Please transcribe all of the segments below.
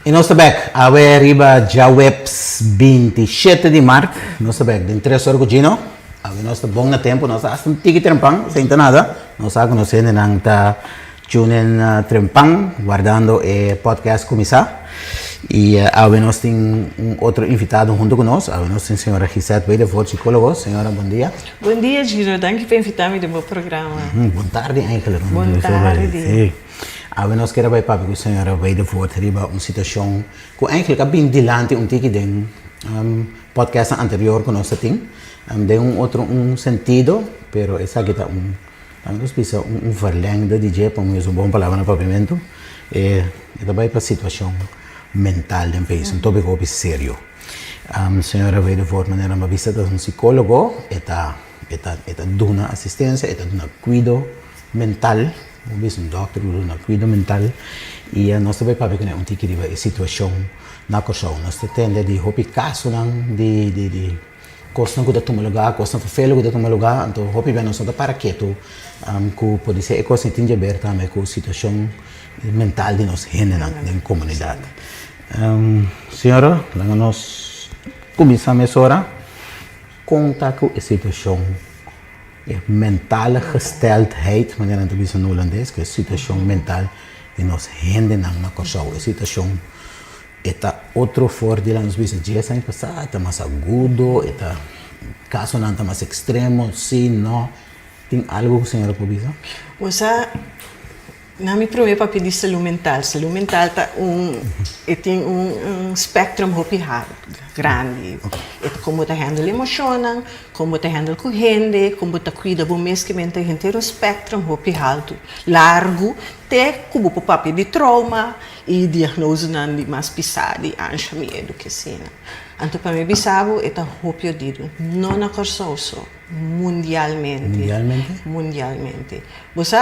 E nós estamos aqui, arriba já webs 27 de março, nós estamos aqui, em 3 horas de noite, nós estamos bom no tempo, nós estamos aqui trempang, sem nada, nós estamos conhecendo nang ta tunen trempang, guardando o podcast começar, e nós temos outro invitado junto conosco, nós temos a senhora Gisette Weidevort, psicóloga. Senhora, bom dia. Bom dia, Giro, danke por invitar-me no meu programa. Boa tarde, eigenlijk. Boa tarde. Nós queremos para a senhora Weidevort riba uma situação que eigenlijk bem dilante tique den podcast anterior que nós tínhamos, de outro sentido, pero essa aqui está nós pisa verlengde DJ para uma boa palavra no pavimento, e também para a situação mental do país, tópico sério. Senhora Weidevort, maneira uma visita de psicólogo, está dando assistência, está dando cuidado mental. Um doctor na cuida mental e nós também para ver um tique de situação na corção nós temos de hopi caso de coisa que toma lugar coisa feio que toma lugar então hopi bem nós para quieto que pode ser coisa que tem a ver também com a situação mental de nós na comunidade. Senhora, nós começamos agora contar com a situação mentale gesteldheid, wanneer het is in Hollands, que situação mental de nós rende na corção, a situação eta outro voordeel nos bisa dia sem passar, está mais agudo, eta caso não está mais extremo, sim, não, tem algo que a senhora pode dizer? Você na minha primeira para pedir saúde mental tá tem spectrum hopi grande. Como tá handle emocional, como tá handle com gente, como tá cuida bom mesquimento, gente tem um spectrum hopi alto, largo, até como papi de trauma e diagnose não de mais pisada, ancha medo que sim. Então para mim bisabo é tá hopi dido, não na corso só, mundialmente. Você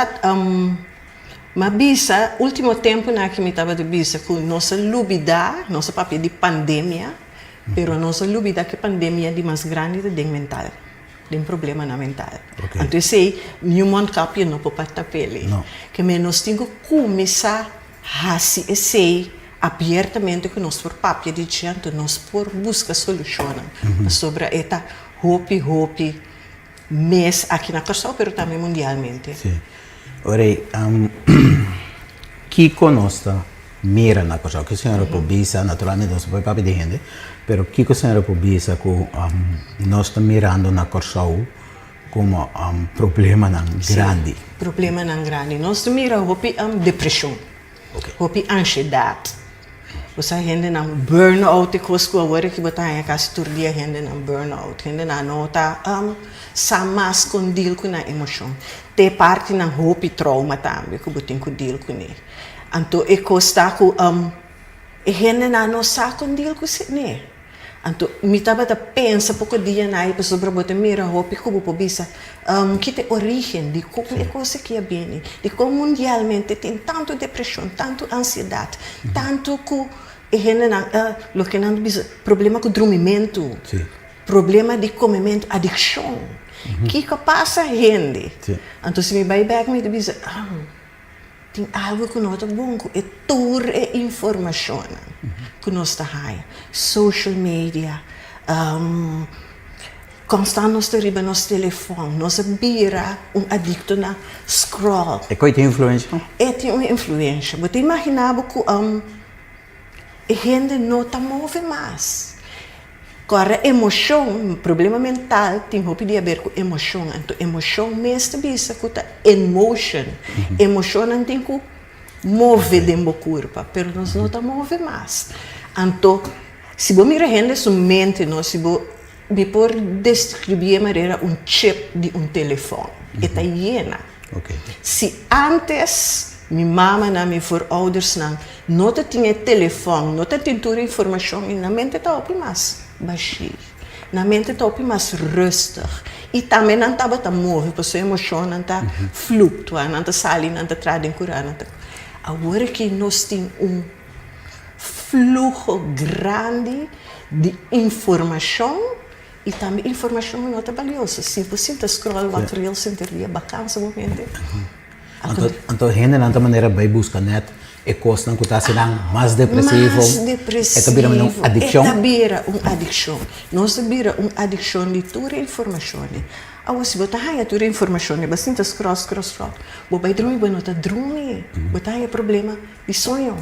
mas bisa, último tempo na que me estava de bisa com nossa lubida, nossa papel de pandemia, pero nossa lubida que pandemia de mais grande de mental, de problema na mental. Okay. Então sei, nenhum capio não pode tapele, que nós temos que começar a sei abertamente com nosso papel de gente, nós por buscar solução sobre esta hope mês aqui na Costa, pero também mundialmente. Sim. Ora, que conosco mira na coisa, que a senhora pode dizer, naturalmente não se pode papo de gente, pero que a senhora pode dizer que nós estamos mirando na coisa como problema grande? Problema grande. Nós miramos depressão, ansiedade. Você gente na burnout, que você agora que botar em casa todo dia gente na burnout, gente na nota sama escondido com a emoção. Tem parte na hope trauma também que botem com deal com ele. Então é costa com gente na não sabe escondido com isso né. Então me tava a pensar pouco dia na aí sobre botar mira hope como pobisa que tem origem de como é coisa que é bem, de como mundialmente tem tanto depressão, tanto ansiedade, tanto com lo que não diz problema com dormimento, problema de comimento, adicção. Que passa gente? Então se me vai back me diz tem algo que não é bom, é toda a informação que nós está aí, social media, constant nós riba nos telefone, nós vira adicto na scroll. É coisa de influência? Tem uma influência. Você imaginava que a gente não está move mais. Agora, emoção, problema mental, tem que ver com emoção. Então, emoção mesmo bisa com emotion. Emoção não tem que mover dentro do corpo, mas nós não estamos move mais. Então, se você mira gente sua mente, se você me pode descrever maneira chip de telefone, está llena. Okay. Se antes minha mama na minha ouders não tinha telefone, não tinha toda informação, e na mente estava mais baixinho, na mente estava mais rustig, e também não estava tão móvel, porque sua emoção não está flutuando, não está saindo, não está trazendo curando. Agora que nós temos fluxo grande de informação, e também informação não é valiosa. Se você está scroll material, você teria bacana no momento. Então, gente não maneira vai buscar net, é coisa não está sendo mais depressivo. Mais depressivo. É também uma adicção. É também uma adicção. Nós também uma adicção de toda a informação. Agora, se você tem toda a informação, você está scroll. Você vai dormir, você não está dormindo. Você tem problema de sonho.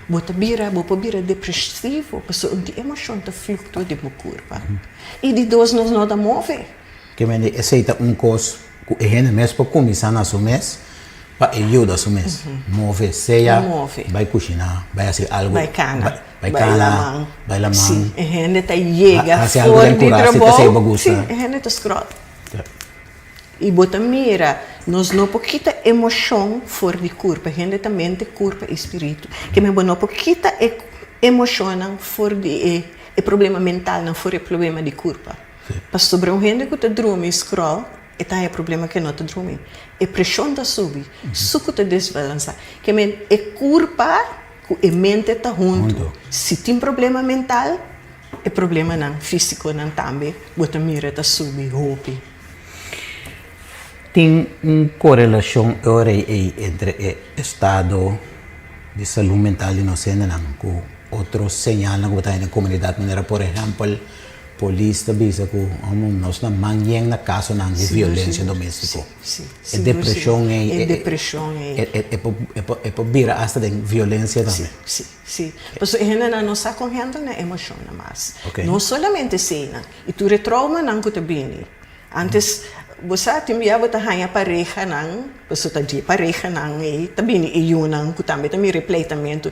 Você vira depressivo, porque a emoção está flutuando de meu corpo. E de dois nós não estamos movendo. Que me aceita coisa que a gente mesmo para começar na sua mês, para ajudar a sua mês. Move, seja, vai cozinhar, vai fazer algo. Vai cana. Vai cana, vai lamar. Sim, a gente está chega fora de trabalho. Sim, a gente está scroll. E bota mira, nós não pouquita emoção fora de corpo, a gente também tem corpo e espírito. Que me não pouquita emoção fora de problema mental, não fora problema de corpo. Para sobre um gente que está dormindo scroll, e tá problema que não está dormindo. A pressão está subindo, suco está desbalançado. Que me corpo e a mente está junto. Se tem problema mental, é problema não físico não também. Bota mira está subindo, roupa. Tem uma correlação entre o estado de saúde mental de nós com outros sinais que está na comunidade. Por exemplo, a polícia diz que nós não manhã na caso de violência doméstica. A depressão é para virar hasta de violência também. Sim. Mas a gente não está correndo na emoção mais. Não somente cena. E tu retrauma não que te bem. Antes você tinha a pareja não, você tinha pareja não e também e eu não que também repletamento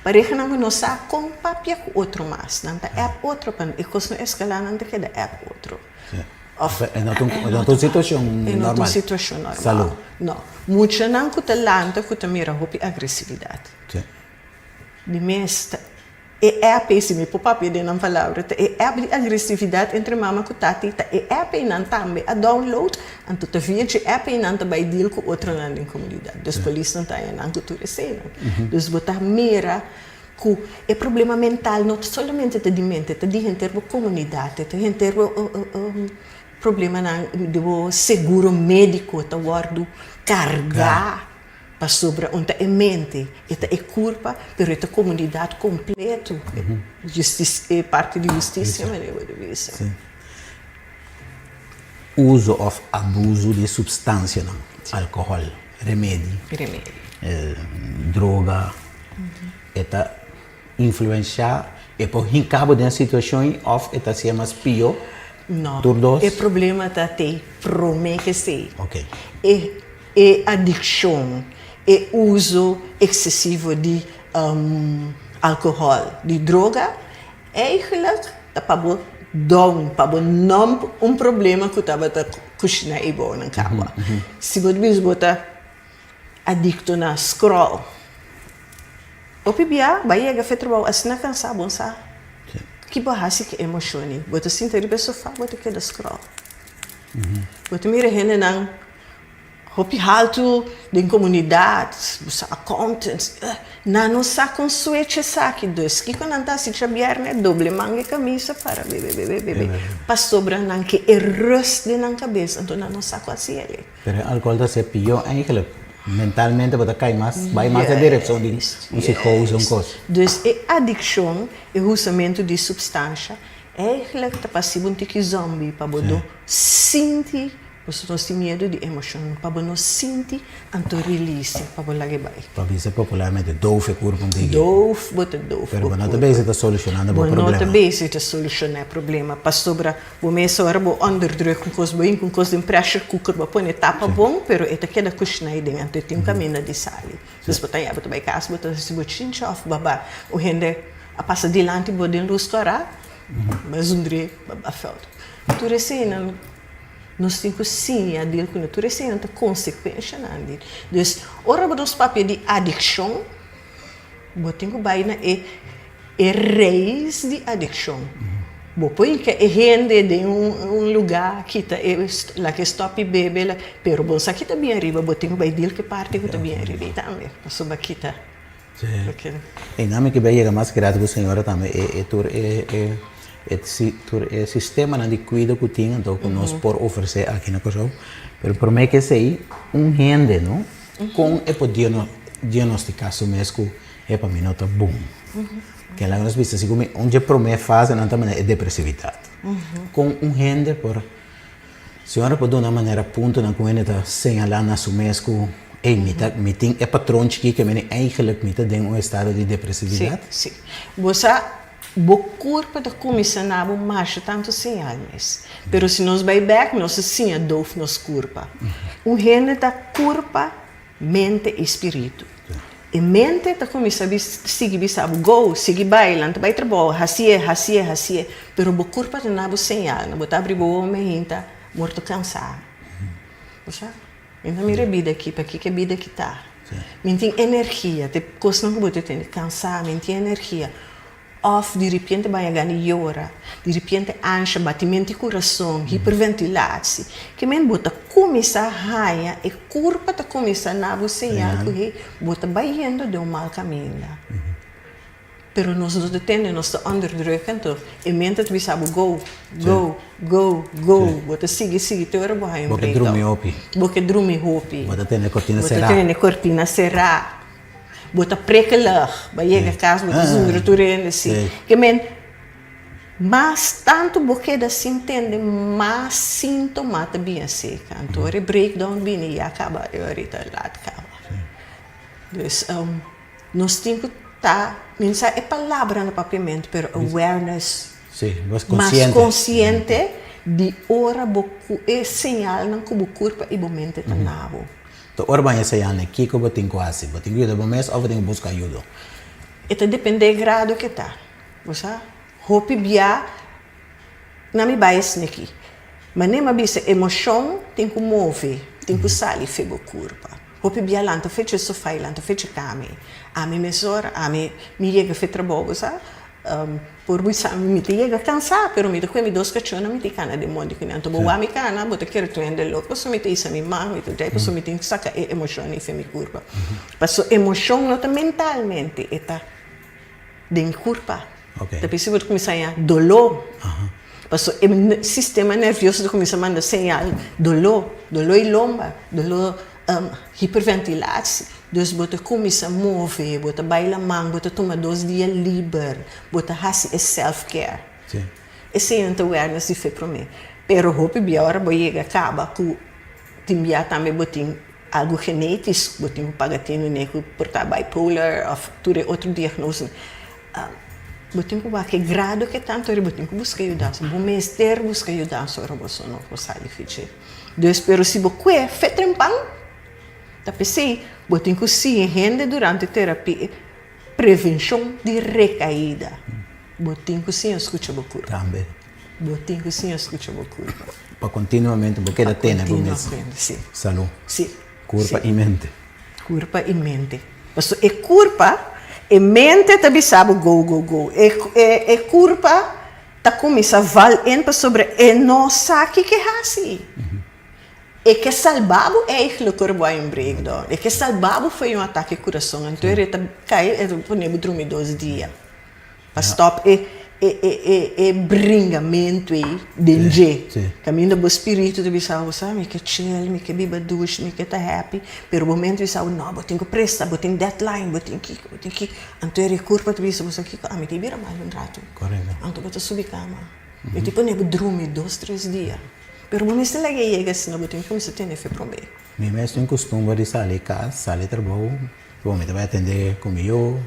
pareja não não sabe com papia com outro mais não tá é outro para e coisa não escalar não tem que dar é outro. É uma situação normal. É uma situação normal. Saúde. Não, muito não que te lanta que te mira roupa agressividade. De mesmo é pésimo, por papel de não palavra, é agressividade entre mama e tati, é apenas também a download, então tu vê que é apenas vai deal com outra na comunidade, dos polícia não tá aí na cultura cena, dos botar mira que é problema mental não somente de mente, de gente da comunidade, de gente problema de seguro médico, tá guardo carga para sobre onde é mente, é culpa, mas é a comunidade completa. Justiça é parte de justiça, mas é isso. Uso ou abuso de substância, álcool, remédio, droga, eta influenciar e por cabo de situação of eta se mais pior. Não. O problema tá tem promete ser. Okay. É adicção. É uso excessivo de álcool, de droga, eigenlijk para não problema que estava a cozinhar e bom na cama. Se você bota adicto na scroll, o pibia vai chegar a trabalhar assim na cansa bom sa. Que bahasi que emocione, bota sentar no sofá, bota que da scroll. Bota mira gente não hopi haltu den comunidade, busa accountants, não sa com suete saque dos que quando anda se chabiarne doble manga camisa para bebe. Pas sobra não que é rust de na cabeça, então não sa quase ele. Pero alcohol da se pior eigenlijk mentalmente bota cai mais, vai mais a direção de psicose coisa. Dus é adicção, é usamento de substância, Eigenlijk tá passivo um tique zombie para bodo sinti, você não tem medo de emoção, para bodo sinti, anto release, para bodo lagi bai. Para isso popularmente doof é corpo de Doof, bota doof. Pero não também está solucionando o Não problema. também se te solucionar o problema. Para sobra, o mês hora bo underdruk com coisa de pressure cooker, bo põe tapa bom, pero eta queda cushna aí dentro, tem caminho de sali. Dus botar aí, botar casa, botar se botinha of baba, o rende a passa dilante bo den luz clara, mas undre baba felt. Tu recém nós temos que sim a deal com tu recém não consequência nada. Dus ora bo nos papel de addiction, bo tenho baina é raiz de addiction. Bo põe que é rende de lugar que tá lá que stop e bebe lá, pero bom aqui tá bem arriba, bo tenho bai deal que parte que tá bem arriba também. Passou aqui tá. Sim. E não me que vai chegar mais grato com a senhora também é sistema de cuidado que tem então que nós por oferecer aqui na coisa, pero por mim que sei rende, não? Com é poder diagnosticar o mesmo é para mim não tá bom. Que lá nós vimos assim como onde promete fase não também é depressividade. Com rende por senhora pode de uma maneira ponto na como ele tá señalando a su mesmo me tem é patrão que me eigenlijk me tem estado de depressividade. Sim. Você o corpo da comissão não marcha tanto sinais, pero se nós vai back nós sim a doof nos corpo. Rende da corpo, mente e espírito. E mente da comissão sigue bisabo go, sigue bailando, vai trabalhar, hacia, pero o corpo não é sinal, não botar abrir o homem ainda morto cansado. Você? Então mira vida aqui, para que vida que tá. Tem energia, te coisa não pode ter cansado, tem energia. Of de repente vai ganhar llora, de repente ansia, batimento de coração, hiperventilação, que men bota começa a raia e corpo tá começa a não señal que bota baiando de mal caminho. Pero nós não detemos, nós está underdrukando, e mente tu sabe go, bota sigue, te ora vai Boca drumi hopi. Boca drumi hopi. Bota ter cortina será. Bota ter cortina será. Bota prekelig, bij je casa, bota zonder toerende assim. Que men, mas tanto porque da se entende, mas sintoma também assim. Então, é breakdown bem e acaba, eu ahorita lá acaba. Dus, nós temos que estar, é palavra no papimento, pero awareness, mais consciente de hora boku é sinal não como corpo e mente tá nabo. Então, ora bem essa ano, que eu botinho quase, botinho ajuda bom mês ou botinho busca ajuda. Isso depende do grado que tá. Você, hope bia, não me baixa aqui. Mas nem me bisa emoção tem que mover, tem que sair fego corpo. Hope bia lanta fecha sofá, lanta fecha cama. A mim mesora, a mim me chega fe trabalho, sabe? Por isso me chega cansar, pero me toque me dos cachorros me ticana de modo que não tô boa me cana, bota quero tu ende louco, só me tem isso me mãe, me tem que só me tem que sacar emoção e femi curva. Passo emoção não tá mentalmente, eta den curva. Da pessoa começa a dolor. Passo sistema nervioso começa a mandar sinal dolor e lomba, dolor hiperventilação. Dus bota começa a mover, bota baila mão, bota toma 2 dias livre, bota fazer self-care. Esse é o awareness de para mim. Pero hope bia hora boiega acaba com timbia também botin algo genético, botin pagatino neco portar bipolar ou tudo outro diagnóstico. Botin com que grado que tanto ele botin com buscar ajuda, bom mestre buscar ajuda sobre você não consegue fazer. Dus pero se boque fetrempang da PC, botem que sim rende durante a terapia prevenção de recaída. Botem que sim escuta o corpo. Também. Botem que sim escuta o corpo. Para continuamente, porque da tem sim. Saúde. Sim. Corpo e mente. Corpo e mente. Mas é corpo e mente também sabe go. É corpo tá começa a valer sobre e não sabe que é assim. E que salvado é o corpo em breakdown. E que salvado foi ataque ao coração. Então ele caiu e ponemos dormir 2 dias. Para stop e bringamento e danger. Caminho do espírito de bisau, sabe? Que chill, me que biba duche, me que tá happy. Pero o momento bisau, não, botem que presta, botem deadline, botem que. Então ele corpo de bisau, você que me que vira mais rato. Correto. Então botar subir cama. E tipo, eu dormi 2, 3 dias. Pero quando você chega assim, não tem como você ter esse problema. Mi mesmo em costume de sair casa, sair trabalho, bom, me vai atender comigo,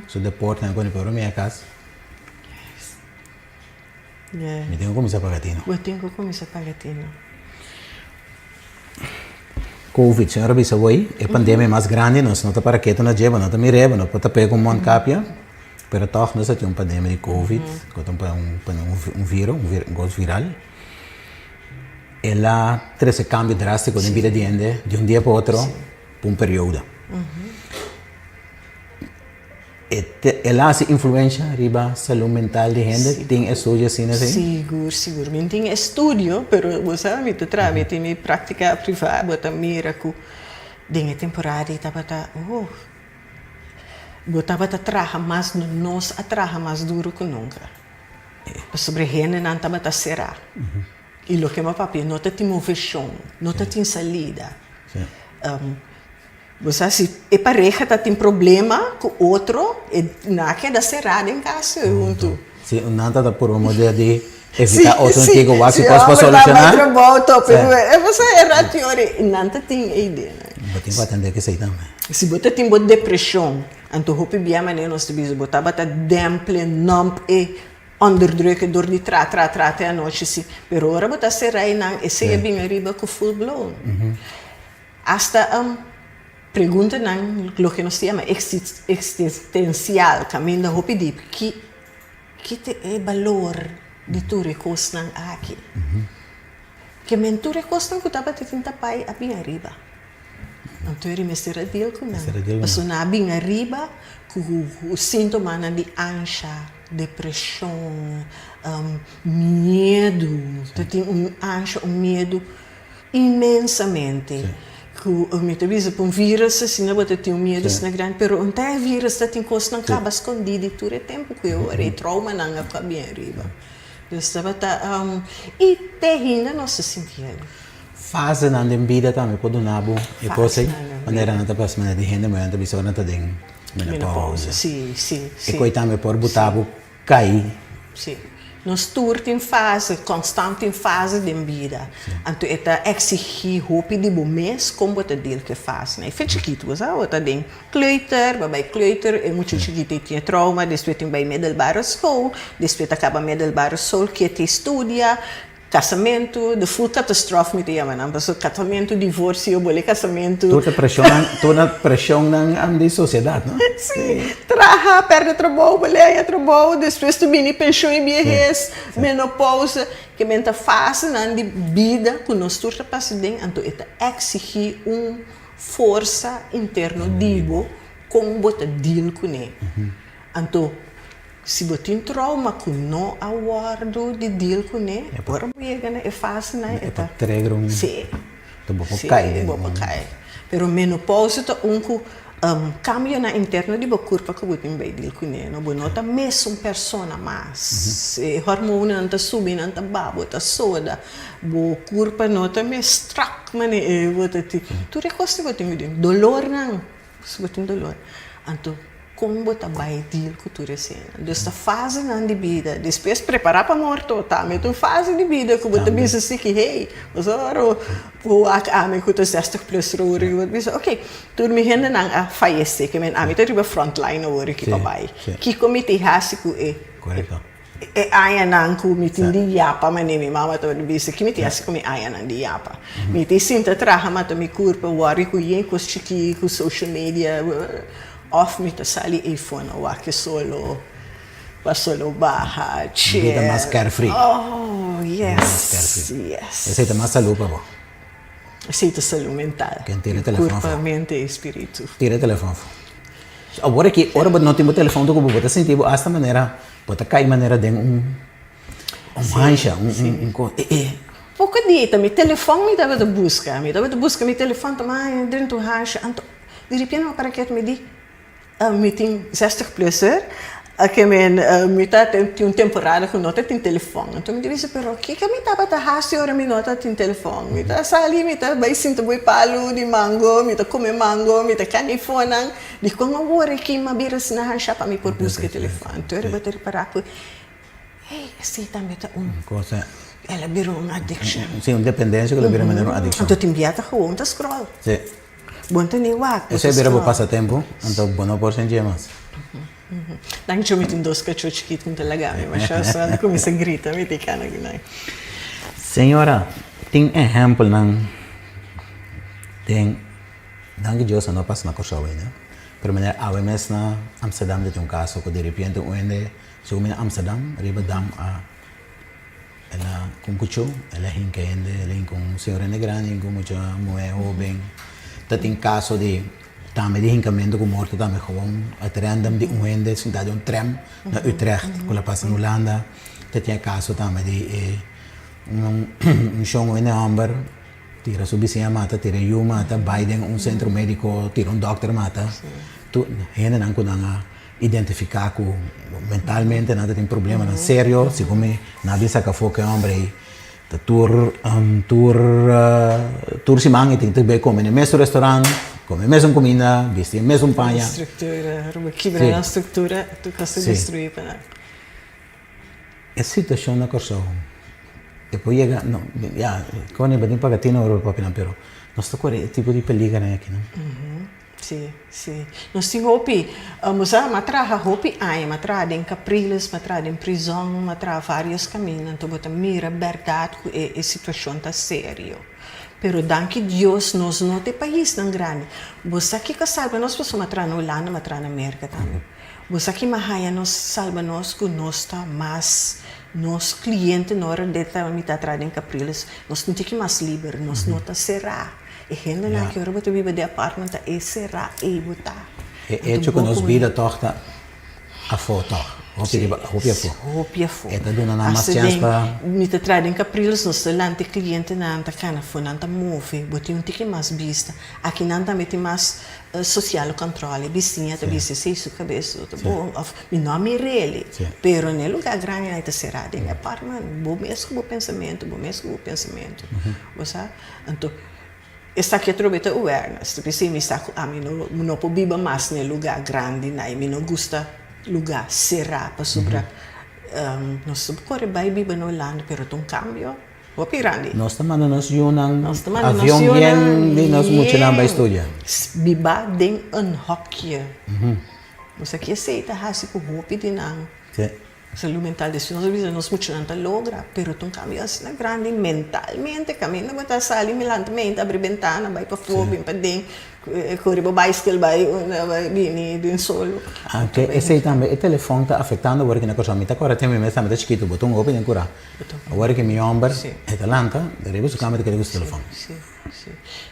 seu deporte, não quando para minha casa. Yeah. Me tenho como se pagatino. Eu tenho como se pagatino. Covid, senhora bisa boy, é pandemia mais grande, nós não tá para quieto na jeba, não tá me reba, não pode pegar um capia, pero toch nós tinha pandemia de Covid, que um vírus viral. Ela traz cambio drástico na vida de gente, de dia para outro, por período. Ela se influencia riba saúde mental de gente, tem estudo assim, assim? Seguro. Eu tenho estudo, pero você sabe, eu trabalho, em minha prática privada, eu mira que de temporada eu estava trabalhando mais nós trabalhar mais duro que nunca. Sobre gente não estava a será. E o que meu papai não tem motivação, não tem salida. Você se a pareja tem problema com outro, não quer será em casa junto. Se não está por um modelo de evitar outro antigo, o que possa solucionar. Você é a teoria, não tem ideia. Tem que atender que sei também. Se você tem depressão, então hope bem maneira nós temos botar bata demple, nump e onderdrukken door die tra até a noite sim. Pero ora bota será não, esse é bem arriba com full blown. Hasta pergunta não, lo que nós chama existencial, caminho da hope deep, que te é valor de tu recursos não aqui. Que men tu recursos não que tava te tinta pai a bem arriba. Então ele me será deal com não. Mas na bem arriba, o sintoma não de ansia, depressão, medo, tem ansia, medo imensamente. Que me para um vírus assim, não vou ter medo na grande, pero não tem vírus, tem coisas não acaba escondido todo o tempo que eu era trauma não acaba bem arriba. Eu estava e terrena nossa sentido. Fase na vida também pode dar bom. E depois maneira não tá passando de renda, mas não bisa não tá de menopausa. Sim. E coitado por botar cair. Sim. Nós turnos em fase, constante em fase de vida. Então, é exigir roupa de bom mês como você diz que faz. Né? Feito chiquito, você tem kleuter, é muito chiquito e tem trauma, depois tem middelbare school, depois acaba middelbare school, que te estudia, casamento, de full catástrofe, me chama, não? Casamento, divórcio, casamento. Toda pressão na sociedade, não? Sim. Trabalha, perde trabalho, trabalho, depois tu vem pensão e viajes, menopausa, que menta fase na vida, que nós turta passa bem, então é exigir força interna digo, como você deal com ele. Então, se você tem trauma que não aguardo de deal com ele, agora é fácil, né? É para trazer sim. Cair. Pero menopausa é cambio na interna de corpo que você tem deal com ele. Não nota mesmo persona mais. Hormone não está subindo, não está babo, está soda. O corpo nota me struck, mane, você tem. Tu recosta você tem dolor não? Se você tem dolor, então como você vai deal com tudo isso? Desta fase de vida, depois preparar para a morte, tá? Mas uma fase de vida que você pensa assim que, hey, você vou me cuidar desta pressão, você pensa, ok, tudo me rende a falecer, que a minha riba frontline agora que vai, que como te rásico é, correto. É aya nang ku mitin di yapa manemi mama to bisa que me te assim como aya nang di yapa, me te sinta traha mata mi curpa wari ku yen ku chiki ku social media off me sali iPhone o que solo barra vida mais carefree. Oh yes. Essa é mais saúde para você. Aceita saúde mental. Quem tira telefone? Corpo, mente e espírito. Tira telefone. Agora que ora não tem telefone do que você sentir esta maneira, você cai maneira de mancha, pouco dia, meu telefone me dava de busca, meu telefone também dentro do rancho, de repente para que me diz me tem 60 plezier, que me tem temporada que não tem telefone. Então me disse, pero que me tava tá racio ora me não tem telefone. Me tá sali, me tá vai sinto boi palo de mango, me tá comer mango, me tá canifona. De como agora que me vira na rancha para me por buscar telefone. Então eu vou ter para que hey, esse também tá Cosa, ela virou uma addiction. sim, dependência que ela vira uma adicção. Então, te enviata gewoon te scroll. Sim. Bom, te nem wak. Esse é vira para passatempo, então bom não pode sentir mais. Dan eu metin dois cachorros chiquitos com telegrama, mas já só começa a gritar, me tem cana aqui, né? Senhora, tem exemplo não? Tem, não que Deus não passa na coisa aí, né? Pero maneira, a vez na Amsterdam tem um caso que de repente o ende, se o menino Amsterdam, riba dam a ela com cucho, ela hinca ende, ela hinca com senhora negrani, com muita mulher jovem. Tá tem caso de também de hincamento com morto também gewoon atrandam de um ende, sentado um tram na Utrecht, quando passa na Holanda. Tá tem caso também de show em Amber, tira sua vizinha mata, tira eu mata, Biden centro médico, tira doctor mata. Tu gente não consegue identificar que mentalmente nada tem problema, não sério, se come na visa que foi que homem tur si mangi tem que comer no mesmo restaurante, comer mesmo comida, vestir mesmo panha. Estrutura, quebrar a estrutura, tu consegue destruir para. A situação na corção. Depois chega, não, já, quando eu vim para Gatino, eu vou para pero nós está com tipo de peligro aqui, não? Sim, sim. Nós temos hopi, matraha hopi ai, matraha em Capriles, matraha em prisão, matraha vários caminhos, então bota mira verdade que a situação está séria. Pero danke Deus nós não tem país tão grande. Você aqui que sabe nós pessoas matraha na Holanda, matraha na América também. Você aqui mahaya nós salva nós que nós está mais nos clientes na hora de estar atrás em Capriles, nós não temos mais livre, nós não está será. E gente na que hora você vive de apartamento é será e botar. É hecho que nós vida torta a foto. Hopia fo. Eta dona na mais chance para me atrás em Capriles, nós lante cliente na anta cana fo na anta move, bote um tique mais vista. Aqui na anta mete mais social controle, vizinha, tá vista se isso cabeça, tá bom. Mi nome é ele. Pero no lugar grande aí tá será em apartamento, bom mesmo pensamento. Você, então está aqui através awareness, porque se me está a mim não pode viver mais no lugar grande, né? Me não gosta lugar será para sobre nós corre bem viver na Holanda, pero tem cambio. O pirandi. Nós estamos nos junang avião bien, nós muito não vai estudar. Biba den een hokje. Você aqui aceita hasi com hopi de não. Sim. Saúde mental de nós avisa nós muito não logra, pero tem cambio assim grande mentalmente, caminho não está sali milantamente, abre ventana, vai para fora, vai para dentro, corre para bicycle, vai bem de solo. Anche esse também o telefone está afetando porque na coisa me está agora tem mesmo está chiquito, botão open em cura. Agora que meu ombro é talanta, deve ser câmera que ele usa o telefone. Sim.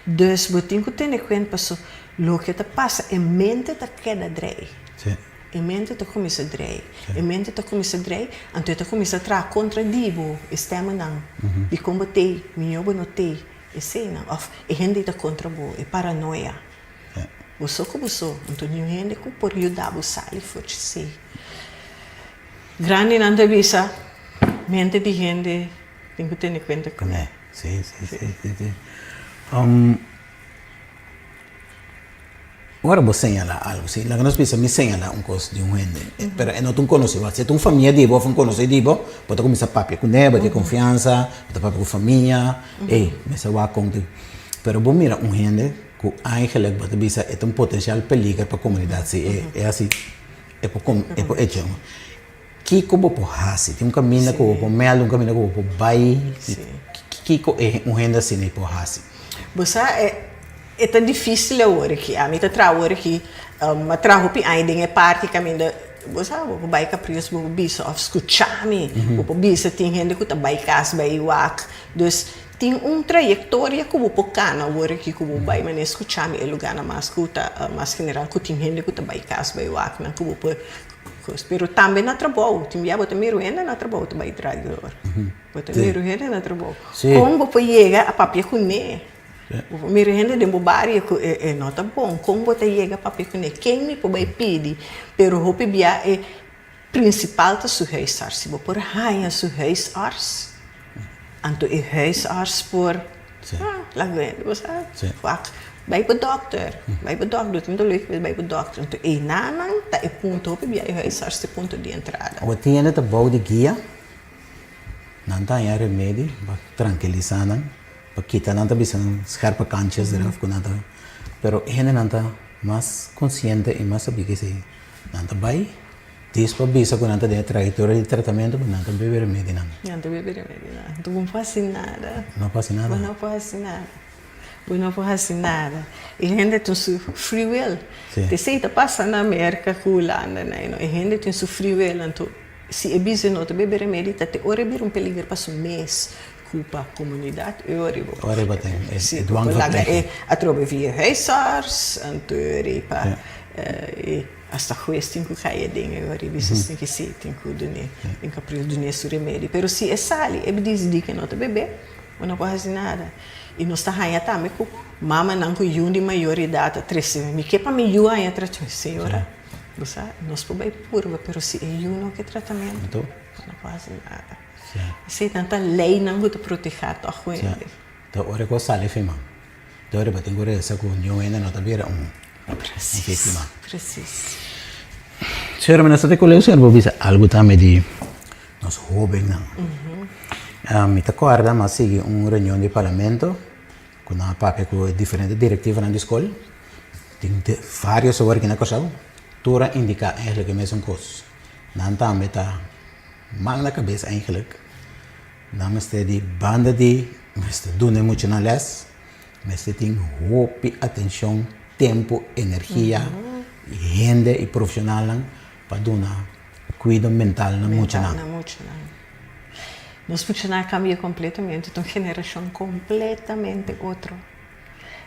Dus botin que tem conta passo lo que te passa em mente te queda drei. Sim. Em mente te começa a drei. Em mente te começa a drei, então te começa a tra contra dibo, estema não. De combater, minha bonotei, e cena, of e gente te contra bo, e paranoia. Você como sou, então nenhum gente que por ajudar você ali forte se. Grande não te visa, mente de gente tem que ter conta com. Sim. Agora vou señalar algo, sim. Lá que nós pensamos, me señalar coisa de gente. Pero é não tu conhece, se tu família de boa, não conhece de boa, pode começar papi com ela, ter confiança, pode papi com família, me se vai contar. Pero vou mirar gente que eigenlijk pode bisa é potencial peligro para a comunidade, é assim, é por hecho. Que como por hasi, tem caminho que por mel, caminho que por bai, que é gente assim por hasi. Você é tão difícil agora que a mim tá trabalhando aqui, trabalho pi ainda é parte caminho da você vou vai caprios vou bisa of escutar-me, vou bisa tem gente que tá vai casa vai wak, dus tem trajetória que vou pocar na agora que vou vai mas escutar-me é lugar na mais escuta mais general que tem gente que tá vai casa vai wak não que vou pero também na trabalho tem já botar miro ainda na trabalho tá vai trabalhar botar miro ainda na trabalho como vou chegar a papel com né. Mira gente de bobária é nota bom. Como você chega para pedir quem me pode pedir, pero o bia é principal da sua huisarts. Se você raia sua huisarts, então é huisarts por lá grande, você vai para doctor, tem que ir vai para doctor. Então é nada, tá é ponto o bia é huisarts é ponto de entrada. Você tem ainda bom de guia, Nanta ya remédio para tranquilizar, para quitar nanta bisang scarpa canchas deraf com nanta. Pero gente nanta mais consciente e mais sabe que se nanta vai despa bisa com nanta de trajetória de tratamento com nanta bebe remédio não. Nanta bebe remédio não. Não faz nada. Não faz nada. Não faz nada. Não faz nada. E gente tem seu free will. Te sei tá passa na América com Holanda, né? E gente tem seu free will, então se é bisa não te bebe remédio, te ora bir peligro para um mês. Culpa a comunidade, Ora tem. É dwang verpleging. A trobe via huisarts, en teorie hasta juez tinha que cair dingen, ora visas tem que ser, tem que donar, tem que aprender donar seu remédio. Pero se é sali, é diz que não te bebê, não pode fazer nada. E nós está aí também com mama não com de maioridade, 13, me que para me eu aí atrás, senhora, você, nós podemos purva, pero se é não que tratamento, não pode fazer nada. Sei tanta lei não te proteger a gente. Então, ora que sale fima. Então, ora tem que essa com eu ainda não tá vira Preciso. Senhora, mas essa colega senhor Bobisa algo também de nós jovens não. Me acorda mas sigue reunião de parlamento com a papel com diferentes diretivas na escola. Tem vários sobre que na coisa. Toda indica eigenlijk que mesmo coisa. Não também tá mal na cabeça eigenlijk. Dan is die banden die doen muito na les, mas tem hoop, atenção, tempo, energia, gente e profissional para dar cuidado mental na muito na. Nós funcionar cambia completamente, então geração completamente outra.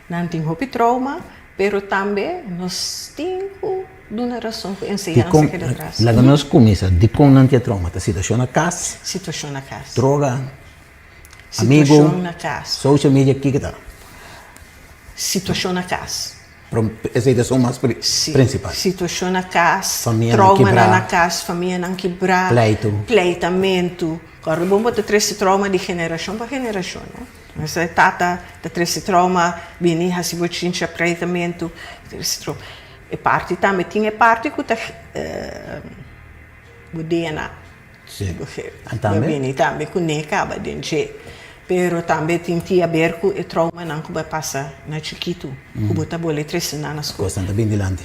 Não tem hoop trauma, pero também nós temos uma razão para ensinar que atrás. Lá nós começa de como não tem trauma, a situação na casa, droga, amigo, social media, que está? Situação na casa. Essas são mais principais. Situação na casa, família trauma na casa, família não quebrar, pleitamento. Agora, vamos botar três trauma de geração para geração, não? Essa tata da três trauma, bem, se você tinha pleitamento, três trauma. E parte também tinha parte que o DNA. Sim. Também que nem acaba de encher. Pero também tinha a ver com o trauma não que vai passar na chiquito. Que bota bola três na escola. Constante bem dilante.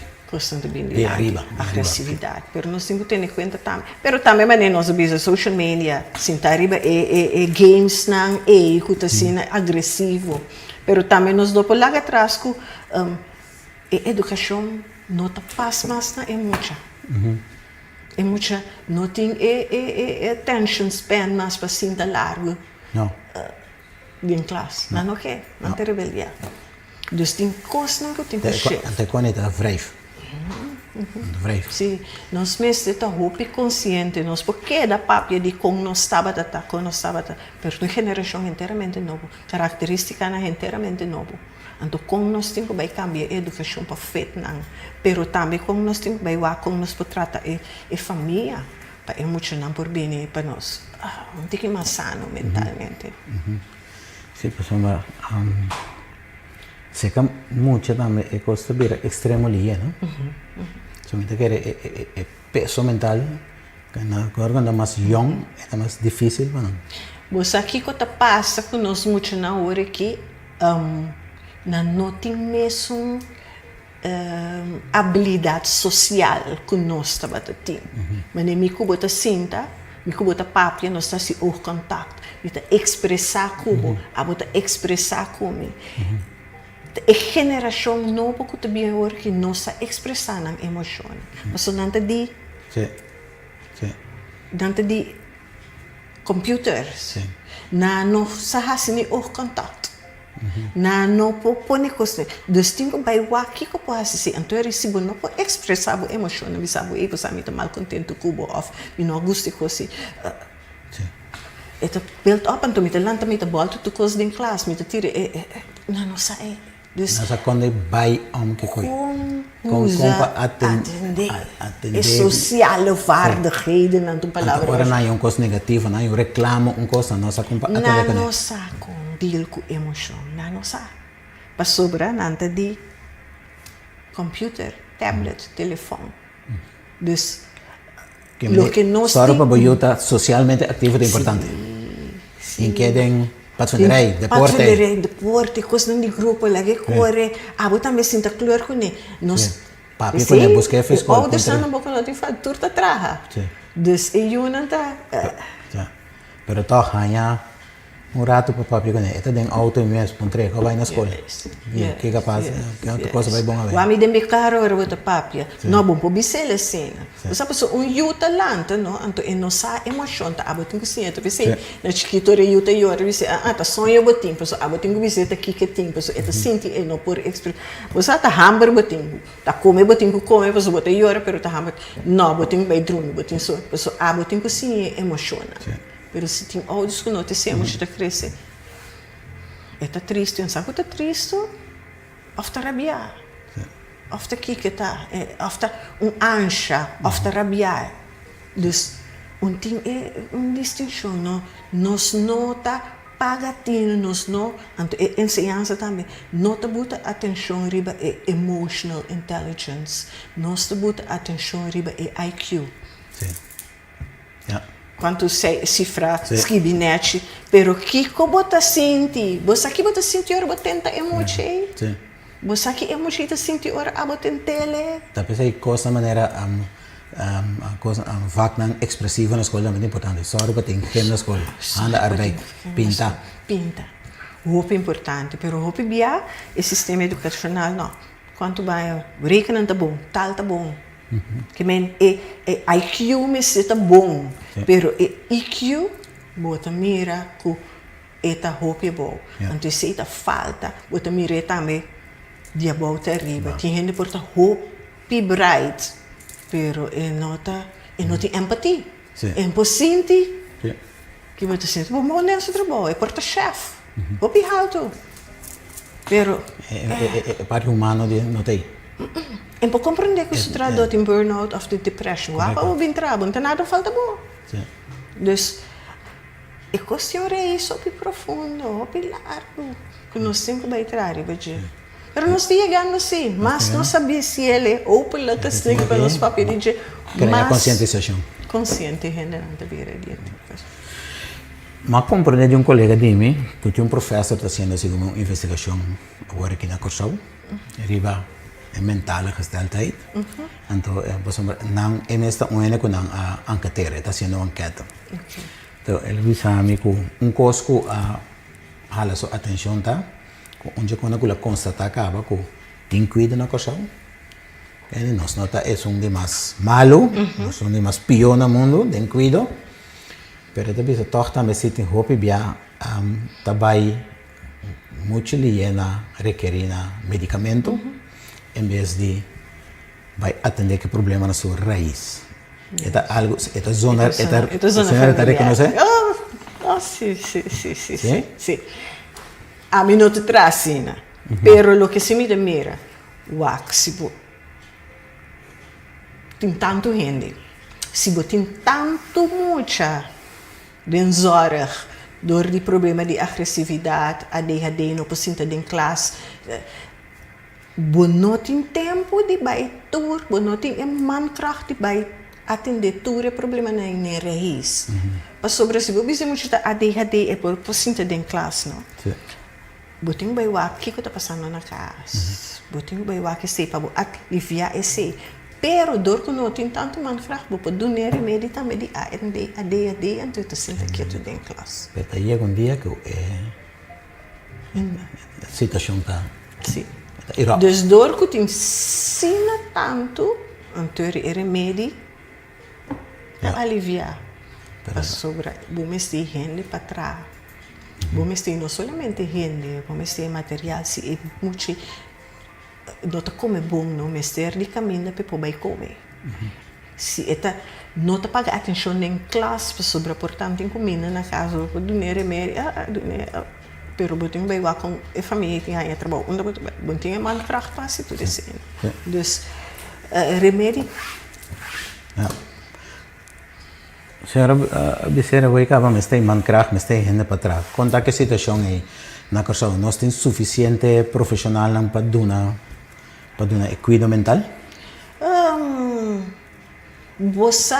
De arriba. Agressividade. Pero nós temos que ter em conta também. Pero também, mas nós vemos social media, sinta arriba games não que está sendo agressivo. Pero também nós damos lá atrás com educação não te passa mais na emoção. Emoção não tem attention span mais para sinta largo. Não. Em classe. Não ok? Não tem rebelião. Então tem coisas que tem que ser. Até quando está vrij. Sim. Nós mesmos estamos conscientes, nós porque da papia de como nós estava mas uma geração inteiramente nova, característica inteiramente nova. Então, como nós temos que cambiar a educação para feito, mas também como nós temos que como nós podemos tratar a família, para emocionar por bem para nós. Não tem que mais sano mentalmente. Sim, pessoal, sei que muito também é coisa de extremo ali, não? Somente que é peso mental, quando é mais young, é mais difícil, não? Você aqui que passa com nós muito na hora que não tem mesmo habilidade social que nós estamos tendo. Mas nem me cubo sinta, me cubo papia, nós estamos em contato, me expressar como, a botar expressar como. A geração nova que também agora que nós está expressando emoções, mas não de, não de computers, não está fazendo o contato. Não põe coisa. Distingo by aqui que pode ser. Então eu recebo não pode expressar a emoção, não sabe eu você me mal contento cubo of, me não gosto coisa. Então build up então me lanta me volta tu coisa em classe, me tira não sai. Nessa quando vai que coi. Com atender. É social vaardigheden não tu palavra. Agora não é uma coisa negativa, não é um reclamo, uma coisa nossa com atender. Não sabe deal com emoção, não sabe. Para sobrar nada de computer, tablet, telefone. Dus lo que nós só para boiota socialmente ativo é importante. In kedeng patsunderei, deporte. Patsunderei, deporte, coisa de grupo, lagi corre. Abo também sinta kleur com ne. Nós Papi ko niya busque fez o de sana boca não tem fa turta traha. Sim. Dus e yun anta. Ja. Pero toch hanya un rato pa papi ko niya. Ito ding auto mes puntre ko vai na escola. Que capaz, que outra coisa vai bom a ver. O ami de caro era outra papia. No bom po bisela cena. Você passou talento, no? Anto e no sa emoção tá abo tingo sinto, você na chiquito re yuta yora, você tá sonho botim, so abo tingo visita aqui que tem, so eta sinti e no por experiência. Você tá hamburger botim, tá come, você bota yora, pero tá hamburger. No botim vai drum, botim so abo tingo sim emociona. Pero se tem áudios que não te semos de crescer. Está triste, não sabe o que está triste? Of te rabiar. Of te kiketa. Of te ansia. Of te rabiar. Dus, tem uma distinção, não? Nós nota pagatino, nós não, anto ensinança também, não te bota atenção riba emotional intelligence. Nós te bota atenção riba IQ. Sim. Yeah. Quanto cifra skibinete, pero kiko bota sinti, você aqui bota sinti ora botenta emoji, você aqui emoji ta sinti ora abotentele. Tapi sei coisa maneira coisa vaak nan expressiva na escola muito importante. Só ora botin game na escola, anda arbeid, pinta. Hope importante, pero hope bia o sistema educacional não. Quanto vai, rekenen tá bom, tal tá bom. Que men IQ me sita bom, pero IQ bota mira ku eta hope bom. Então se eta falta, bota mira também dia bom terrível. Tem gente porta hope bright, pero nota empatia. Impossível. Que bota sente, bom, não é seu trabalho, é porta chef. Hope alto. Pero parte humano de notei. En può comprendere che si tratta di burnout of the depression. Wapa o vintrabo, não tem nada falta bom. Dus, é questione isso più profundo, più largo, que nós temos que bailar, veja. Mas nós chegando assim, mas não sabia se ele ou pela testemunha para nós papel de Crea conscientização. Consciente, gente, não te vira diante. Mas compreender de colega de mim, que tinha professor está fazendo assim uma investigação agora aqui na Corsau, riba mental gesteldheid. Então, não é nesta uma que não a enqueteira, está sendo uma enquete. Então, ele disse a mim que cosco a hala sua atenção tá, onde quando ela constata acaba que tem cuidado na Corsau. Ele nos nota é de mais malo, é de mais pior no mundo, tem cuidado. Pero também se toch também se tem hope bia também muito liena requerina medicamento em vez de vai atender que problema na sua raiz. Esta algo, esta zona está reconhecer? Sim. A mim não te traz, pero lo que se me mira, se tem tanto gente, se tem tanto muita denzora, dor de problema de agressividade, ADHD, não possível em classe, não tem tempo de baitur, não tem mankracht de baitur, atender tudo problema na raiz. Mas sobre isso, eu disse muito ADHD é por possível em classe, não? Botinho vai o que está passando na casa, botinho vai o que sei para aliviar esse. Pero dor que não tem tanto mankracht, vou poder dar remédio também de ADHD, então eu sinto que tudo em classe. Pero chega dia que a situação está. Sim. Dus dor que te ensina tanto, então é remédio para aliviar. Para sobre, vamos ter gente para trás. Vamos ter não somente gente, vamos ter material, se é muito. Não te come bom, não, mas ter de caminho para poder comer. Se eta não te paga atenção em classe sobre a importante em comida na casa, do remédio, pero botinho bem lá com a família tem aí trabalho, onde botinho mankracht fácil tudo assim. Dus remédio. Senhora, disseram que acaba mas tem mankracht, mas tem gente para trás. Conta que situação aí na Corsau, nós temos suficiente profissional para dar cuidado mental? Você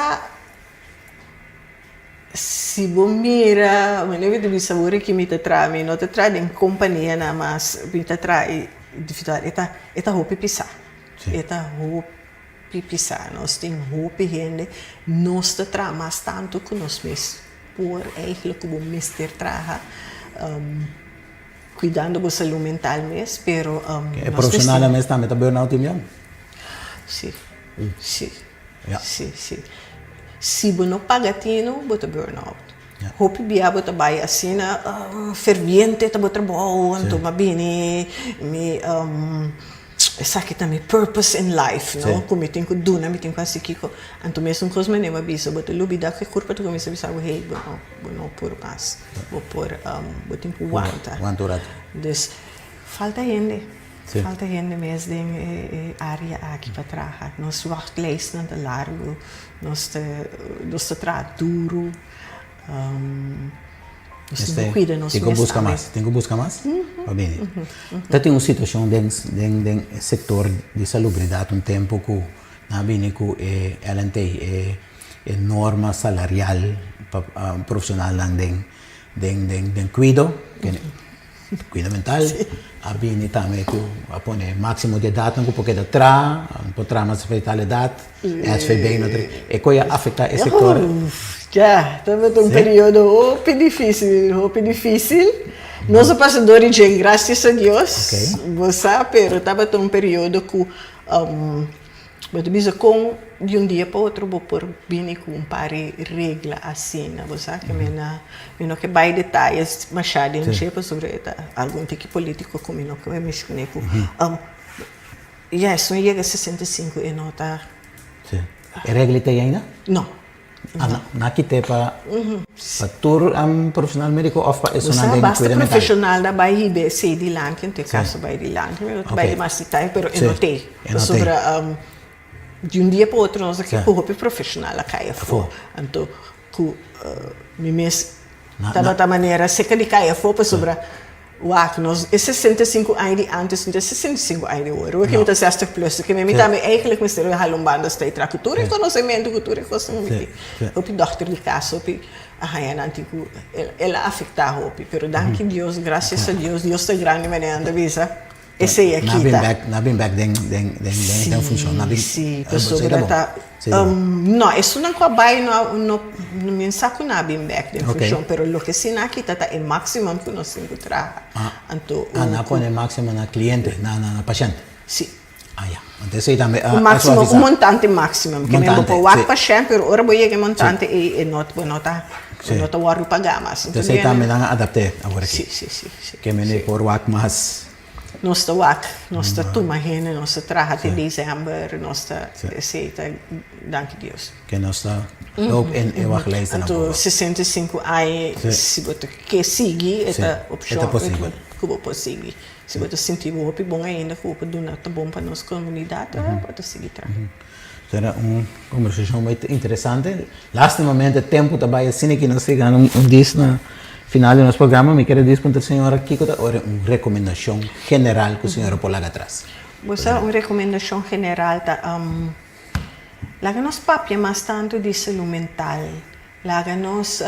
se você mira, mas não é de sabor que me traz, não te traz em companhia na mas me traz dificuldade, eta roupa pisar, eta roupa pisar, nós tem roupa gente, nós te traz mais tanto que nós mesmos por eigenlijk como mister traga cuidando da saúde mental mesmo, pero profissionalmente também está burnout mesmo. Sim, sim, sim. Se você não paga tino, você burnout. Hope bia você vai assim ferviente, você trabalha, então mas bem me essa aqui também purpose in life, não? Como tem que do, me tem que assim que então mesmo coisa mas nem avisa, você lubida que curva tu começa a avisar hey, não por mais, vou por vou tem que aguentar. Dus falta gente. Falta gente mesmo em área aqui para trás. Nós wachtlijsten não é largo, nós tra duro. Nós cuida nós tem que buscar mais, tem que buscar mais. Tá bem. Tem uma situação dentro do setor de salubridade tempo que na bem que ela tem norma salarial profissional den cuido mental. Abini também que apone máximo de idade não porque da potrà mais vitalidade foi bem e coisa afeta esse setor. Já, estava um período difícil. Nós passadores de graças a Deus, você pero estava um período que mas com de dia para outro vou por bem com pare regra assim, você que me que vai detalhes machado não sei sobre algum tipo político como não que me escolhe com isso chega a 65 e não tá regra tem ainda? Não. Na kita para tour profissional médico of para isso não basta profissional da Bahia se de lá que tem caso Bahia de lá que vai mais detalhe pero não tem sobre de dia para outro nós aqui com profissional a caia fora então com me mes da maneira seca de caia fora sobre nós é 65 anos antes de 65 anos agora o que me está 60 plus que me também eigenlijk me estou hallombando esta cultura e conhecimento cultura e coisa muito o doutor de caso a antigo ela afeta o pero danke Deus graças a Deus Deus está grande maneira visa esse aqui na bem back den funciona bem sim sobre não isso não vai no me saco na bem back den funciona pero lo que sim aqui tá é máximo que nós encontrar então na põe máximo na cliente na paciente sim já então isso também o máximo o montante máximo que nem para o paciente pero ora vou chegar montante e nota warro pagar mais então isso também dá adaptar agora aqui sim que me por WAC mais nós toma gente, nós traga até dezembro, nós aceita, danke Deus. Que nós loop in wachtlijsten. Então, 65 anos, se você quer seguir, essa opção que você seguir. Se você sentir bom ainda, que você dá bom para nossa comunidade, pode seguir. Será conversação muito interessante. Lastimamente, o tempo também assim que nós chegamos disso na final do nosso programa, me quero dizer para a senhora Kiko uma recomendação general que a senhora pode lá atrás. Você uma recomendação general lá nós papia mais tanto de saúde mental, lá nós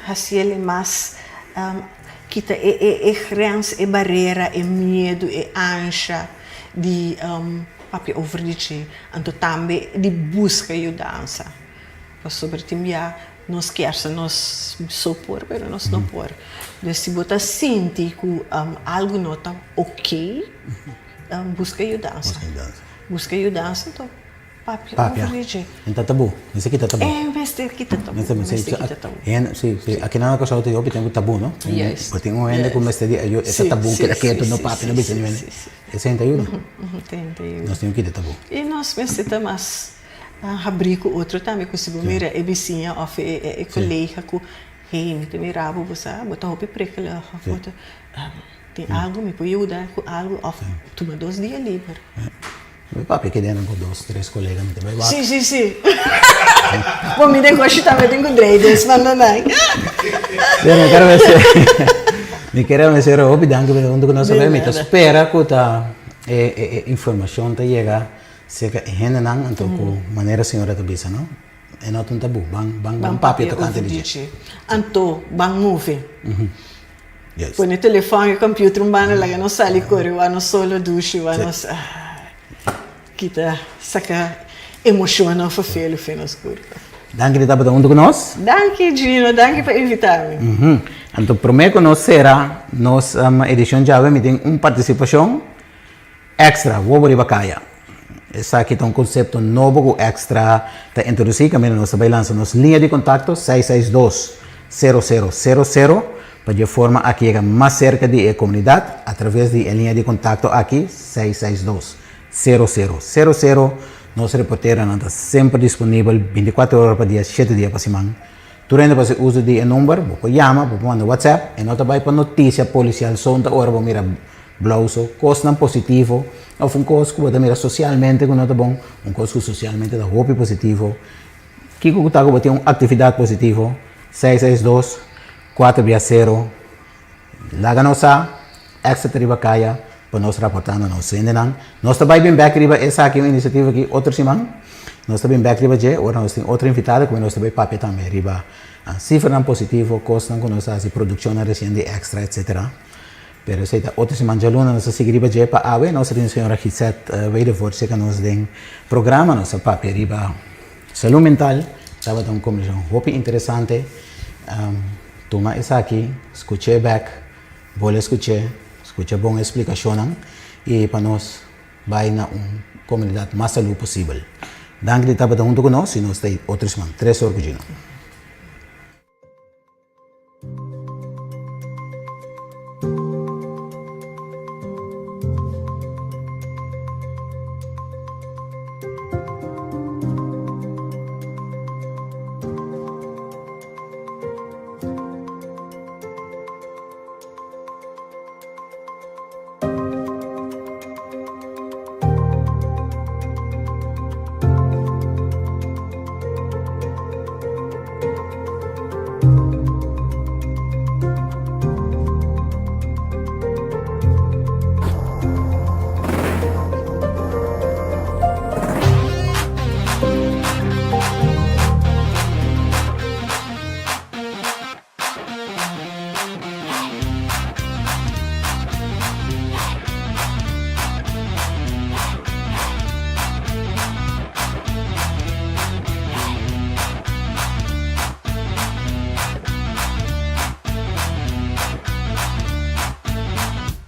fazer mais kita grenze e barreira e medo e ansia de papia overreaching, então também de busca ajudança. Sobre timia nós queremos nós supor, mas nós não por. Então, se você sente que algo não está ok, busca ajudança. Busca ajudança, então, papia. Então, tabu. Isso aqui está tabu. Mas aqui está tabu. Sim. Aqui na nossa outra eu tenho tabu, não? Yes. Eu tenho ainda como este dia, esse tabu que aqui é no papi, não bisa nem. Esse ainda ajuda. Tem. Nós temos que ter tabu. E nós mesmo mais abrir com outro também, com o mira é vizinha ou é colega com me tem mirado você botar roupa preta lá tem algo me pode ajudar com algo ou toma 2 dias livre meu papi que dentro com 2, 3 colegas me também vai sim bom me tem gosto também tenho dreads mas não me quero ver se roupa danke para onde nós sabemos espera que tá informação tá chega se que gente não então com maneira a senhora tá bisa não é not um tabu, bang papel tocante de gente. Anto, bang movie. Yes. Põe o telefone e o computer, lá não sali corre, não solo duche, não kita saca emociona vervelen fino escuro. Danke de tabata junto conosco. Danke Gino, danke por invitar-me. Então, prometo que será nossa edição de hoje, tem participação extra, vou bacaya. Essa aqui é um conceito novo que extra está introduzido, que nós vamos lançar nossa linha de contato 662-0000, para de forma a que mais cerca da comunidade, através da linha de contato aqui, 662-0000. Nosso reporteiro está sempre disponível 24 horas por dia, 7 dias por semana. Durante você usa o número, você chama, você manda WhatsApp, e nós vai para notícia policial, sonda hora para mirar blauso, coisa positivo, ou um coisa que você mira socialmente, que não é bom, um coisa que socialmente dá hope positivo. Que você tem uma atividade positiva, 662-460, laga nossa, extra tribacaya, para nós reportar na nossa cena. Nós também bem back riba essa aqui uma iniciativa aqui outra semana. Nós também back riba je, agora nós temos outra invitada que nós também papel também riba. Cifra positivo, custo com nós assim produção recente extra etc. Pero essa outra semana já luna nós seguir riba je para ave nós temos a senhora Gisette veio força que nós tem programa nós papel riba saúde mental, estava tão conversação muito interessante. Toma essa aqui, escute back, vou escutar boa explicação e para nós vai na comunidade mais saludo possível. Danke de estar junto conosco e nós temos outras 3 horas.